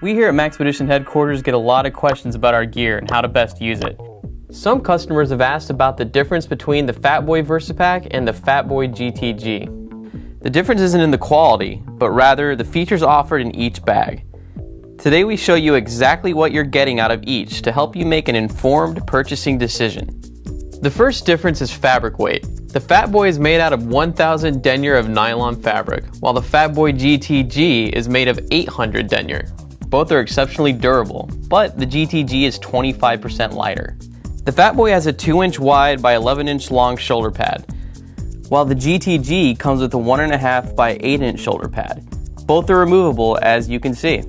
We here at Maxpedition headquarters get a lot of questions about our gear and how to best use it. Some customers have asked about the difference between the Fatboy Versipack and the Fatboy GTG. The difference isn't in the quality, but rather the features offered in each bag. Today we show you exactly what you're getting out of each to help you make an informed purchasing decision. The first difference is fabric weight. The Fatboy is made out of 1000 denier of nylon fabric, while the Fatboy GTG is made of 800 denier. Both are exceptionally durable, but the GTG is 25% lighter. The Fatboy has a 2-inch wide by 11-inch long shoulder pad, while the GTG comes with a 1.5 by 8-inch shoulder pad. Both are removable, as you can see.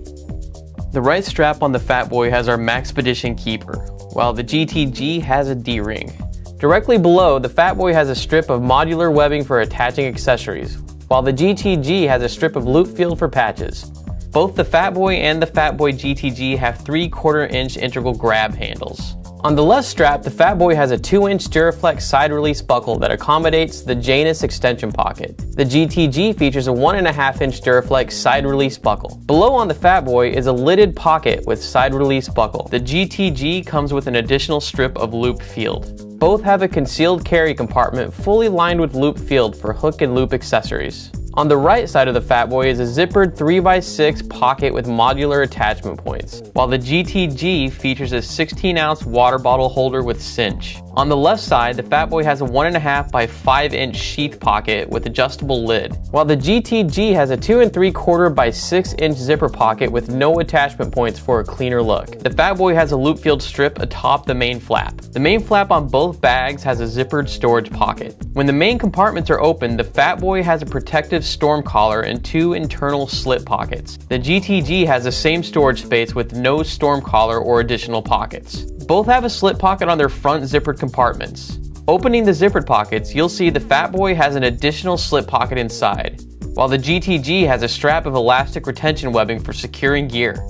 The right strap on the Fatboy has our Maxpedition keeper, while the GTG has a D-ring. Directly below, the Fatboy has a strip of modular webbing for attaching accessories, while the GTG has a strip of loop field for patches. Both the Fatboy and the Fatboy GTG have 3/4-inch integral grab handles. On the left strap, the Fatboy has a 2-inch Duraflex side release buckle that accommodates the Janus extension pocket. The GTG features a 1.5-inch Duraflex side release buckle. Below on the Fatboy is a lidded pocket with side release buckle. The GTG comes with an additional strip of loop field. Both have a concealed carry compartment fully lined with loop field for hook and loop accessories. On the right side of the Fatboy is a zippered 3x6 pocket with modular attachment points, while the GTG features a 16-ounce water bottle holder with cinch. On the left side, the Fatboy has a 1.5 by 5-inch sheath pocket with adjustable lid, while the GTG has a 2 3/4 by 6-inch zipper pocket with no attachment points for a cleaner look. The Fatboy has a loop field strip atop the main flap. The main flap on both bags has a zippered storage pocket. When the main compartments are open, the Fatboy has a protective storm collar and 2 internal slit pockets. The GTG has the same storage space with no storm collar or additional pockets. Both have a slit pocket on their front zippered compartments. Opening the zippered pockets, you'll see the Fatboy has an additional slit pocket inside, while the GTG has a strap of elastic retention webbing for securing gear.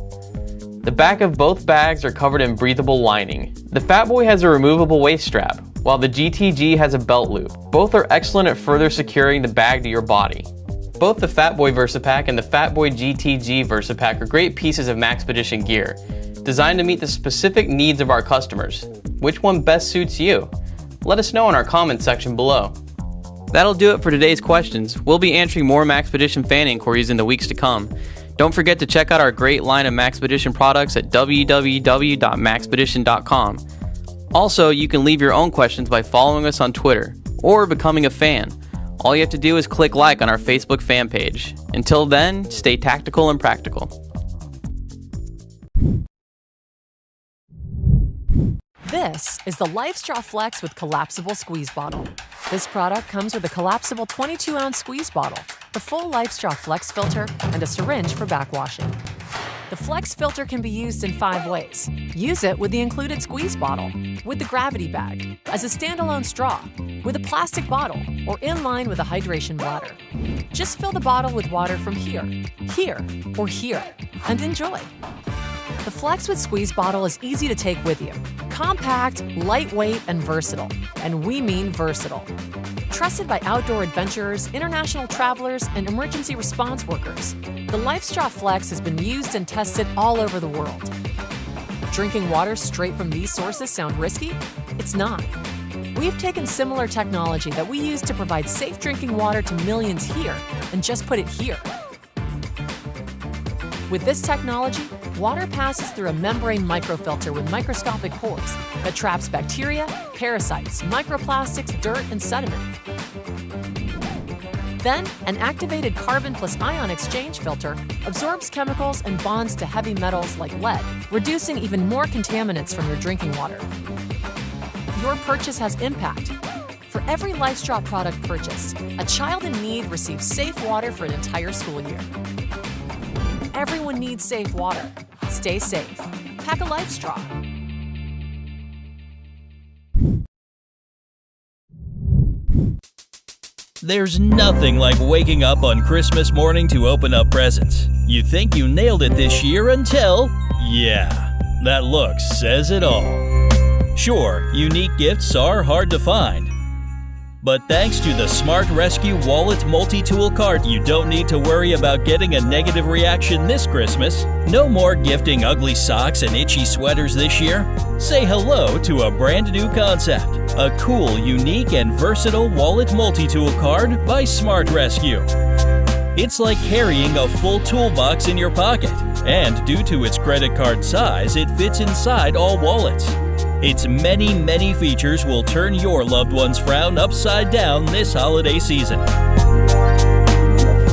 The back of both bags are covered in breathable lining. The Fatboy has a removable waist strap, while the GTG has a belt loop. Both are excellent at further securing the bag to your body. Both the Fatboy Versipack and the Fatboy GTG Versipack are great pieces of Maxpedition gear, designed to meet the specific needs of our customers. Which one best suits you? Let us know in our comments section below. That'll do it for today's questions. We'll be answering more Maxpedition fan inquiries in the weeks to come. Don't forget to check out our great line of Maxpedition products at www.maxpedition.com. Also, you can leave your own questions by following us on Twitter or becoming a fan. All you have to do is click like on our Facebook fan page. Until then, stay tactical and practical. This is the LifeStraw Flex with collapsible squeeze bottle. This product comes with a collapsible 22-ounce squeeze bottle, the full LifeStraw Flex filter, and a syringe for backwashing. The Flex filter can be used in 5 ways. Use it with the included squeeze bottle, with the gravity bag, as a standalone straw, with a plastic bottle, or in line with a hydration bladder. Just fill the bottle with water from here, or here, and enjoy. The Flex with squeeze bottle is easy to take with you. Compact, lightweight, and versatile. And we mean versatile. Trusted by outdoor adventurers, international travelers, and emergency response workers, the LifeStraw Flex has been used and tested all over the world. Drinking water straight from these sources sound risky? It's not. We've taken similar technology that we use to provide safe drinking water to millions here and just put it here. With this technology, water passes through a membrane microfilter with microscopic pores that traps bacteria, parasites, microplastics, dirt, and sediment. Then, an activated carbon plus ion exchange filter absorbs chemicals and bonds to heavy metals like lead, reducing even more contaminants from your drinking water. Your purchase has impact. For every LifeStraw product purchased, a child in need receives safe water for an entire school year. Everyone needs safe water. Stay safe. Pack a LifeStraw. There's nothing like waking up on Christmas morning to open up presents. You think you nailed it this year until, yeah, that look says it all. Sure, unique gifts are hard to find, But thanks to the Smart Rescue Wallet Multi-Tool Cart, you don't need to worry about getting a negative reaction this Christmas. No more gifting ugly socks and itchy sweaters this year. Say hello to a brand new concept. A cool, unique, and versatile wallet multi-tool card by Smart Rescue. It's like carrying a full toolbox in your pocket, and due to its credit card size, it fits inside all wallets. Its many, many features will turn your loved one's frown upside down this holiday season.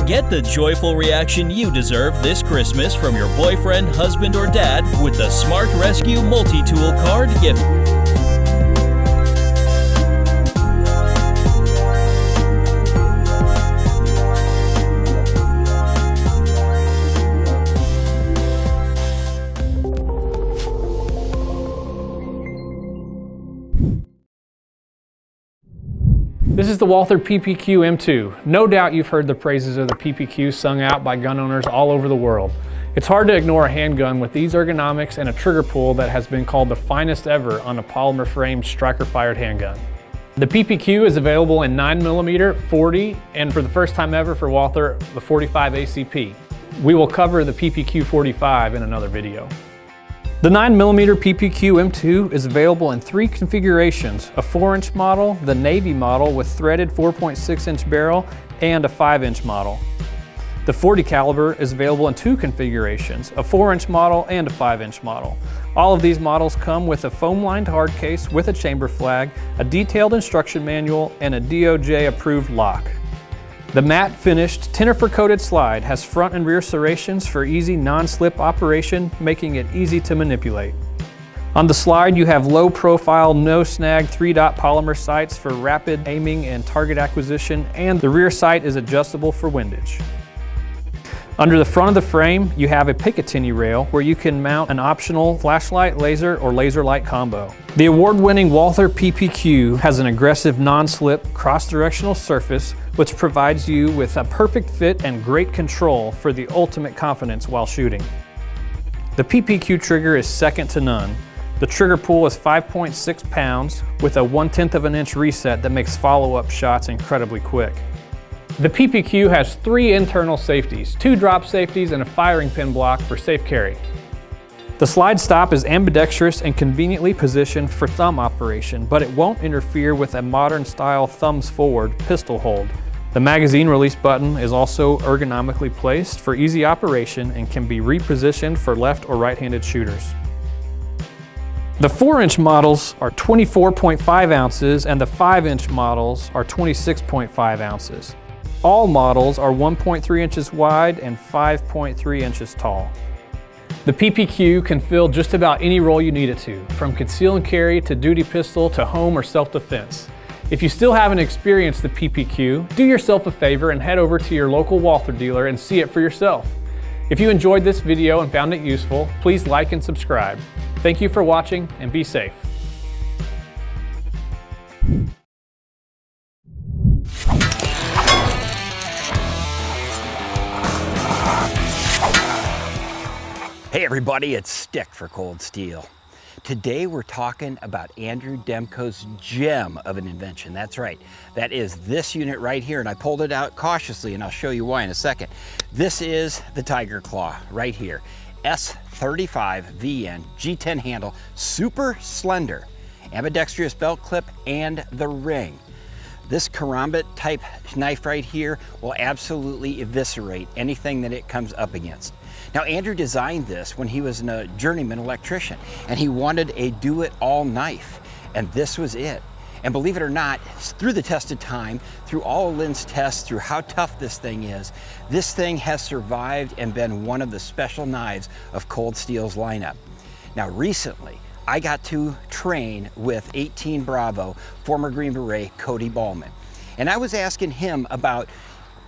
Get the joyful reaction you deserve this Christmas from your boyfriend, husband, or dad with the Smart Rescue Multi-Tool Card gift. This is the Walther PPQ M2. No doubt you've heard the praises of the PPQ sung out by gun owners all over the world. It's hard to ignore a handgun with these ergonomics and a trigger pull that has been called the finest ever on a polymer framed striker-fired handgun. The PPQ is available in 9mm, 40, and for the first time ever for Walther, the 45 ACP. We will cover the PPQ 45 in another video. The 9mm PPQ M2 is available in 3 configurations, a 4-inch model, the Navy model with threaded 4.6-inch barrel, and a 5-inch model. The 40 caliber is available in 2 configurations, a 4-inch model and a 5-inch model. All of these models come with a foam-lined hard case with a chamber flag, a detailed instruction manual, and a DOJ-approved lock. The matte finished Tenifer-coated slide has front and rear serrations for easy non-slip operation, making it easy to manipulate. On the slide you have low profile, no snag 3-dot polymer sights for rapid aiming and target acquisition, and the rear sight is adjustable for windage. Under the front of the frame you have a Picatinny rail where you can mount an optional flashlight, laser, or laser light combo. The award-winning Walther PPQ has an aggressive non-slip cross-directional surface which provides you with a perfect fit and great control for the ultimate confidence while shooting. The PPQ trigger is second to none. The trigger pull is 5.6 pounds with a 1/10 of an inch reset that makes follow-up shots incredibly quick. The PPQ has 3 internal safeties, 2 drop safeties, and a firing pin block for safe carry. The slide stop is ambidextrous and conveniently positioned for thumb operation, but it won't interfere with a modern style thumbs forward pistol hold. The magazine release button is also ergonomically placed for easy operation and can be repositioned for left or right-handed shooters. The 4-inch models are 24.5 ounces and the 5-inch models are 26.5 ounces. All models are 1.3 inches wide and 5.3 inches tall. The PPQ can fill just about any role you need it to, from conceal and carry to duty pistol to home or self-defense. If you still haven't experienced the PPQ, do yourself a favor and head over to your local Walther dealer and see it for yourself. If you enjoyed this video and found it useful, please like and subscribe. Thank you for watching and be safe. Hey everybody, it's Stick for Cold Steel. Today we're talking about Andrew Demko's gem of an invention. That's right, that is this unit right here, and I pulled it out cautiously and I'll show you why in a second. This is the Tiger Claw right here. S35VN G10 handle, super slender, ambidextrous belt clip, and the ring. This karambit type knife right here will absolutely eviscerate anything that it comes up against. Now Andrew designed this when he was a journeyman electrician and he wanted a do-it-all knife, and this was it. And believe it or not, through the test of time, through all of Lynn's tests, through how tough this thing is, this thing has survived and been one of the special knives of Cold Steel's lineup. Now recently, I got to train with 18 Bravo, former Green Beret, Cody Ballman. And I was asking him about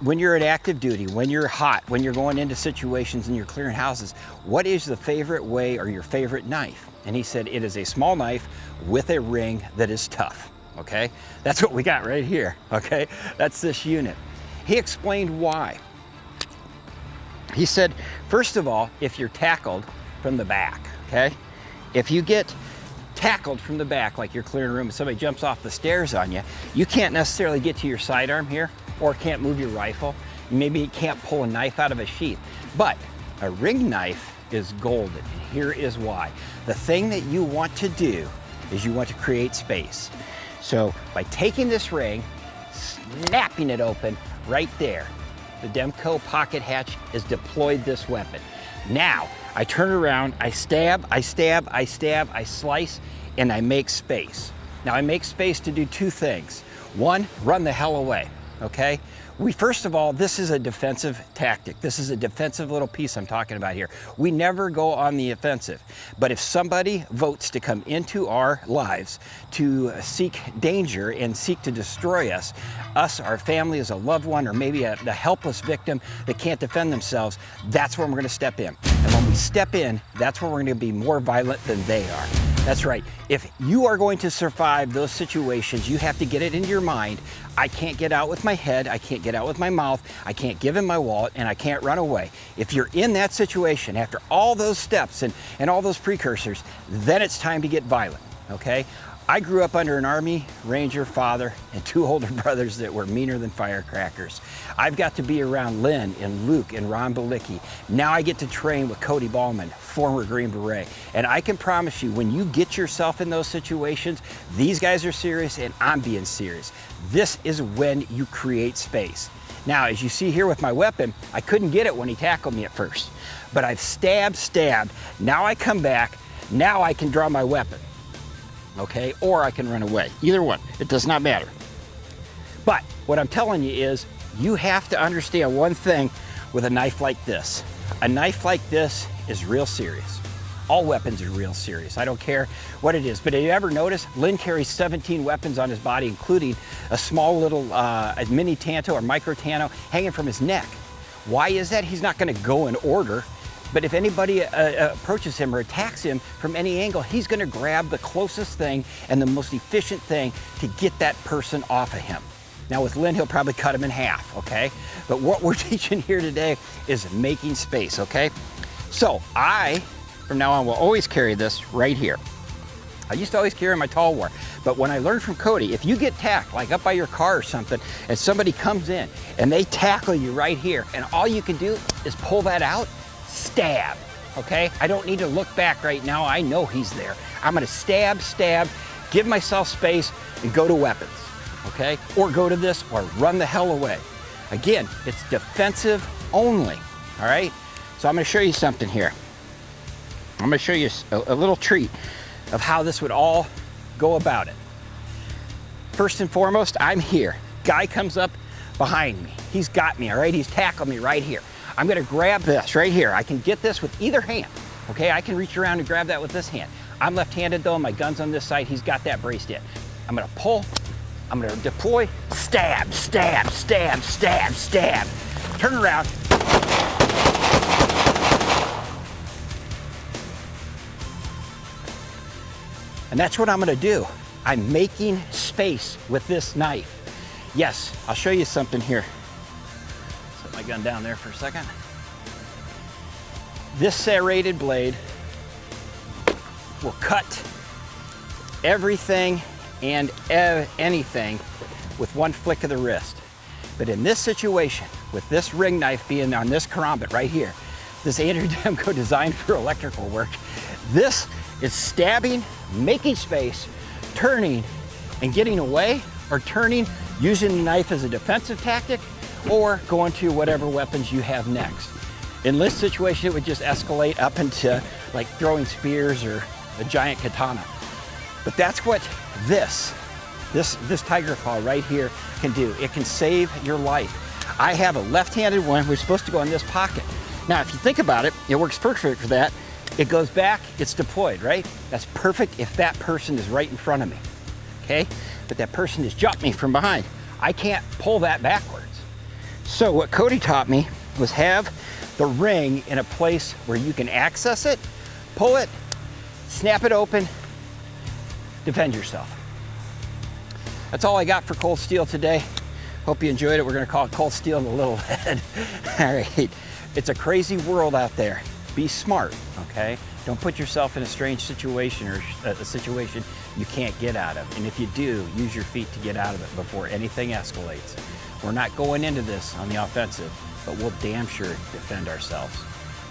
when you're at active duty, when you're hot, when you're going into situations and you're clearing houses, what is the favorite way or your favorite knife? And he said, it is a small knife with a ring that is tough, okay? That's what we got right here, okay? That's this unit. He explained why. He said, first of all, if you're tackled from the back, okay? If you get tackled from the back like you're clearing a room and somebody jumps off the stairs on you, you can't necessarily get to your sidearm here or can't move your rifle. Maybe you can't pull a knife out of a sheath. But a ring knife is golden, and here is why. The thing that you want to do is you want to create space. So by taking this ring, snapping it open right there, the Demco pocket hatch has deployed this weapon. Now, I turn around, I stab, I stab, I stab, I slice, and I make space. Now I make space to do two things. One, run the hell away, okay? First of all, this is a defensive tactic. This is a defensive little piece I'm talking about here. We never go on the offensive. But if somebody votes to come into our lives to seek danger and seek to destroy us, our family as a loved one, or maybe the helpless victim that can't defend themselves, that's where we're gonna step in. And when we step in, that's where we're gonna be more violent than they are. That's right. If you are going to survive those situations, you have to get it into your mind. I can't get out with my head, I can't get out with my mouth, I can't give him my wallet, and I can't run away. If you're in that situation, after all those steps and all those precursors, then it's time to get violent, okay? I grew up under an Army Ranger father and two older brothers that were meaner than firecrackers. I've got to be around Lynn and Luke and Ron Balicki. Now I get to train with Cody Ballman, former Green Beret. And I can promise you, when you get yourself in those situations, these guys are serious and I'm being serious. This is when you create space. Now, as you see here with my weapon, I couldn't get it when he tackled me at first. But I've stabbed. Now I come back. Now I can draw my weapon. Okay, or I can run away. Either one, it does not matter. But what I'm telling you is, you have to understand one thing with a knife like this. A knife like this is real serious. All weapons are real serious. I don't care what it is. But have you ever noticed, Lynn carries 17 weapons on his body, including a small little a mini Tanto or micro Tanto hanging from his neck. Why is that? He's not gonna go in order. But if anybody approaches him or attacks him from any angle, he's gonna grab the closest thing and the most efficient thing to get that person off of him. Now with Lynn, he'll probably cut him in half, okay? But what we're teaching here today is making space, okay? So I, from now on, will always carry this right here. I used to always carry my tall war, but when I learned from Cody, if you get tacked, like up by your car or something, and somebody comes in and they tackle you right here, and all you can do is pull that out, stab, okay? I don't need to look back right now. I know he's there. I'm gonna stab, give myself space, and go to weapons, okay? Or go to this, or run the hell away. Again, it's defensive only, all right? So I'm gonna show you something here. I'm gonna show you a little treat of how this would all go about it. First and foremost, I'm here. Guy comes up behind me. He's got me, all right? He's tackled me right here. I'm gonna grab this right here. I can get this with either hand, okay? I can reach around and grab that with this hand. I'm left-handed though, my gun's on this side, he's got that braced in. I'm gonna pull, I'm gonna deploy, stab. Turn around. And that's what I'm gonna do. I'm making space with this knife. Yes, I'll show you something here. Set my gun down there for a second. This serrated blade will cut everything and anything with one flick of the wrist. But in this situation, with this ring knife being on this karambit right here, this Andrew Demko designed for electrical work, this is stabbing, making space, turning, and getting away, or turning, using the knife as a defensive tactic, or going to whatever weapons you have next. In this situation, it would just escalate up into like throwing spears or a giant katana. But that's what this tiger claw right here can do. It can save your life. I have a left-handed one. We're supposed to go in this pocket. Now, if you think about it, it works perfect for that. It goes back, it's deployed, right? That's perfect if that person is right in front of me, okay? But that person has jumped me from behind. I can't pull that backwards. So what Cody taught me was have the ring in a place where you can access it, pull it, snap it open, defend yourself. That's all I got for cold steel today. Hope you enjoyed it. We're gonna call it cold steel in the little head. All right, it's a crazy world out there, be smart, okay? Don't put yourself in a strange situation or a situation you can't get out of. And if you do, use your feet to get out of it before anything escalates. We're not going into this on the offensive, but we'll damn sure defend ourselves.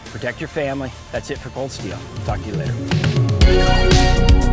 Protect your family. That's it for Cold Steel. Talk to you later.